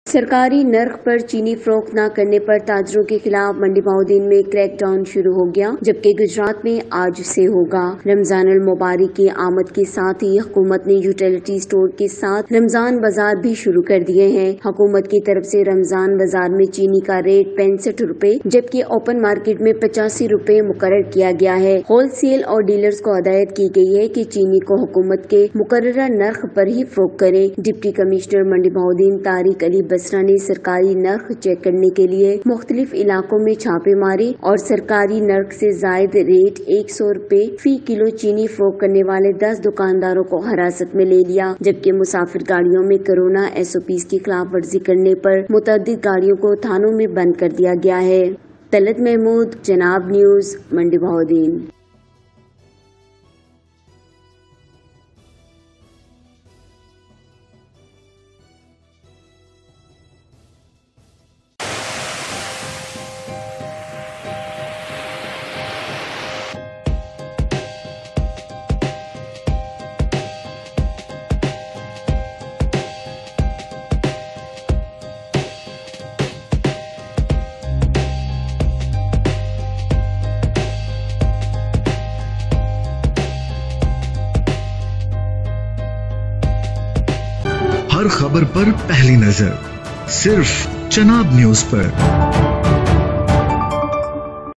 सरकारी नर्ख पर चीनी फरोख्त न करने पर ताजरों के खिलाफ मंडी बहौदीन में क्रैकडाउन शुरू हो गया, जबकि गुजरात में आज से होगा। रमजानुल मुबारक की आमद के साथ ही हुकूमत ने यूटिलिटी स्टोर के साथ रमजान बाजार भी शुरू कर दिए हैं। हुकूमत की तरफ से रमजान बाजार में चीनी का रेट 65 रुपए जबकि ओपन मार्केट में 85 रुपए मुकर्रर किया गया है। होलसेल और डीलर्स को हदायत की गई है कि चीनी को हुकूमत के मुकर्ररा नर्ख पर ही फरोख्त करें। डिप्टी कमिश्नर मंडी बहौदीन तारिक अली बसरा ने सरकारी नर्ख चेक करने के लिए मुख्तलिफ इलाकों में छापे मारे और सरकारी नर्ख से जायद रेट 100 रुपए फी किलो चीनी फरोख्त करने वाले 10 दुकानदारों को हिरासत में ले लिया, जबकि मुसाफिर गाड़ियों में कोरोना SOPs की खिलाफ वर्जी करने पर मुतअद्दिद गाड़ियों को थानों में बंद कर दिया गया है। तलत महमूद, चेनाब न्यूज, मंडी बहौदीन। हर खबर पर पहली नजर सिर्फ चेनाब न्यूज पर।